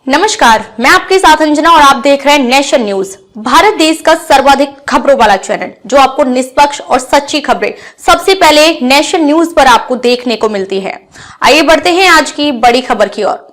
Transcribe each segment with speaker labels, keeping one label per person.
Speaker 1: नमस्कार, मैं आपके साथ अंजना और आप देख रहे हैं नेशन न्यूज, भारत देश का सर्वाधिक खबरों वाला चैनल, जो आपको निष्पक्ष और सच्ची खबरें सबसे पहले नेशन न्यूज पर आपको देखने को मिलती है। आइए बढ़ते हैं आज की बड़ी खबर की ओर।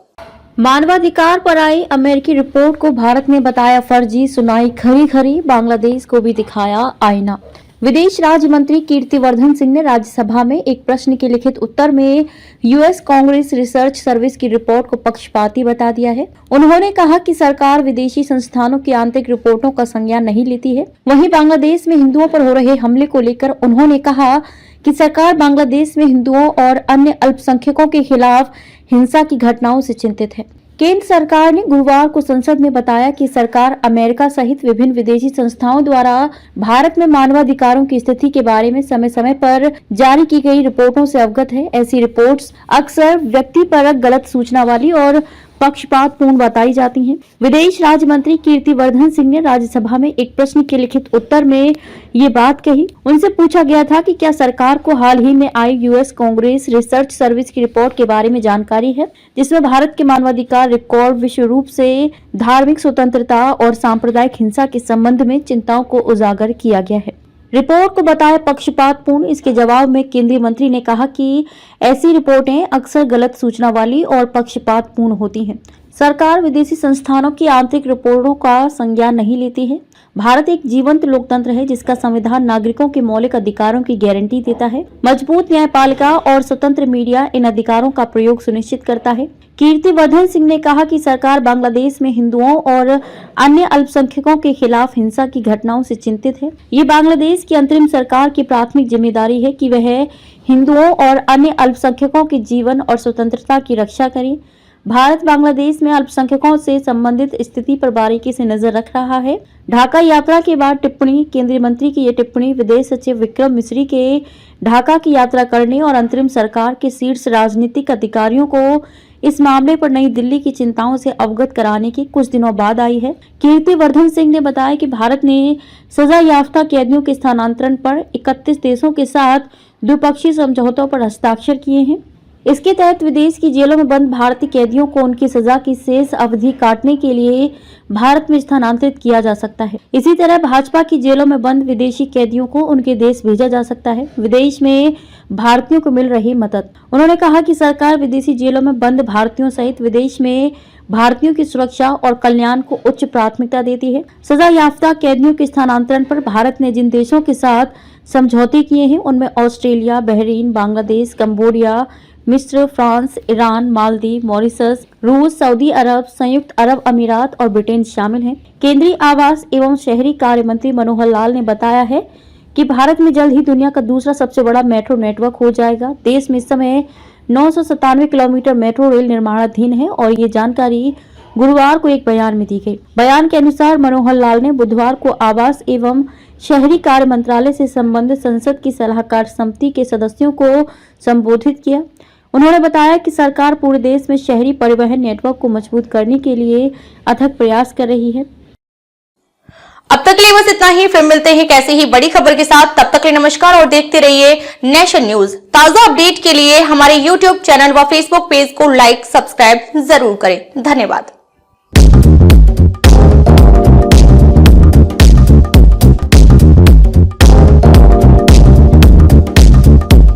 Speaker 2: मानवाधिकार पर आई अमेरिकी रिपोर्ट को भारत ने बताया फर्जी, सुनाई खरी खरी, बांग्लादेश को भी दिखाया आईना। विदेश राज्य मंत्री कीर्तिवर्धन सिंह ने राज्यसभा में एक प्रश्न के लिखित उत्तर में यूएस कांग्रेस रिसर्च सर्विस की रिपोर्ट को पक्षपाती बता दिया है। उन्होंने कहा कि सरकार विदेशी संस्थानों की आंतरिक रिपोर्टों का संज्ञान नहीं लेती है। वहीं बांग्लादेश में हिंदुओं पर हो रहे हमले को लेकर उन्होंने कहा कि सरकार बांग्लादेश में हिंदुओं और अन्य अल्पसंख्यकों के खिलाफ हिंसा की घटनाओं से चिंतित है। केंद्र सरकार ने गुरुवार को संसद में बताया कि सरकार अमेरिका सहित विभिन्न विदेशी संस्थाओं द्वारा भारत में मानवाधिकारों की स्थिति के बारे में समय समय पर जारी की गई रिपोर्टों से अवगत है। ऐसी रिपोर्ट्स अक्सर व्यक्तिपरक, गलत सूचना वाली और पक्षपातपूर्ण बताई जाती हैं। विदेश राज्य मंत्री कीर्तिवर्धन सिंह ने राज्यसभा में एक प्रश्न के लिखित उत्तर में ये बात कही। उनसे पूछा गया था कि क्या सरकार को हाल ही में I US Congress research service की रिपोर्ट के बारे में जानकारी है, जिसमें भारत के मानवाधिकार रिकॉर्ड विश्व रूप से धार्मिक स्वतंत्रता और सांप्रदायिक हिंसा के संबंध में चिंताओं को उजागर किया गया है। रिपोर्ट को बताया पक्षपातपूर्ण। इसके जवाब में केंद्रीय मंत्री ने कहा कि ऐसी रिपोर्टें अक्सर गलत सूचना वाली और पक्षपातपूर्ण होती हैं। सरकार विदेशी संस्थानों की आंतरिक रिपोर्टों का संज्ञान नहीं लेती है। भारत एक जीवंत लोकतंत्र है, जिसका संविधान नागरिकों के मौलिक अधिकारों की गारंटी देता है। मजबूत न्यायपालिका और स्वतंत्र मीडिया इन अधिकारों का प्रयोग सुनिश्चित करता है। कीर्तिवर्धन सिंह ने कहा कि सरकार बांग्लादेश में हिंदुओं और अन्य अल्पसंख्यकों के खिलाफ हिंसा की घटनाओं से चिंतित है। ये बांग्लादेश की अंतरिम सरकार की प्राथमिक जिम्मेदारी है कि वह हिंदुओं और अन्य अल्पसंख्यकों के जीवन और स्वतंत्रता की रक्षा करे। भारत बांग्लादेश में अल्पसंख्यकों से संबंधित स्थिति पर बारीकी से नजर रख रहा है। ढाका यात्रा के बाद टिप्पणी। केंद्रीय मंत्री की यह टिप्पणी विदेश सचिव विक्रम मिस्री के ढाका की यात्रा करने और अंतरिम सरकार के शीर्ष राजनीतिक अधिकारियों को इस मामले पर नई दिल्ली की चिंताओं से अवगत कराने के कुछ दिनों बाद आई है। कीर्तिवर्धन सिंह ने बताया कि भारत ने सजा याफ्ता कैदियों के स्थानांतरण पर 31 देशों के साथ द्विपक्षीय समझौतों पर हस्ताक्षर किए हैं। इसके तहत विदेश की जेलों में बंद भारतीय कैदियों को उनकी सजा की शेष अवधि काटने के लिए भारत में स्थानांतरित किया जा सकता है। इसी तरह भाजपा की जेलों में बंद विदेशी कैदियों को उनके देश भेजा जा सकता है। विदेश में भारतीयों को मिल रही मदद। उन्होंने कहा कि सरकार विदेशी जेलों में बंद भारतीयों सहित विदेश में भारतीयों की सुरक्षा और कल्याण को उच्च प्राथमिकता देती है। सजा याफ्ता कैदियों के स्थानांतरण पर भारत ने जिन देशों के साथ समझौते किए हैं, उनमें ऑस्ट्रेलिया, बहरीन, बांग्लादेश, कंबोडिया, मिस्र, फ्रांस, ईरान, मालदीव, मॉरिशस, रूस, सऊदी अरब, संयुक्त अरब अमीरात और ब्रिटेन शामिल हैं। केंद्रीय आवास एवं शहरी कार्य मंत्री मनोहर लाल ने बताया है कि भारत में जल्द ही दुनिया का दूसरा सबसे बड़ा मेट्रो नेटवर्क हो जाएगा। देश में इस समय 997 किलोमीटर मेट्रो रेल निर्माणाधीन है और ये जानकारी गुरुवार को एक बयान में दी गई। बयान के अनुसार मनोहर लाल ने बुधवार को आवास एवं शहरी कार्य मंत्रालय से संबंधित संसद की सलाहकार समिति के सदस्यों को संबोधित किया। उन्होंने बताया कि सरकार पूरे देश में शहरी परिवहन नेटवर्क को मजबूत करने के लिए अथक प्रयास कर रही है।
Speaker 1: अब तक के लिए बस इतना ही। फिर मिलते हैं कैसे ही बड़ी खबर के साथ। तब तक के लिए नमस्कार और देखते रहिए नेशन न्यूज। ताजा अपडेट के लिए हमारे YouTube चैनल व Facebook पेज को लाइक, सब्सक्राइब जरूर करें। धन्यवाद।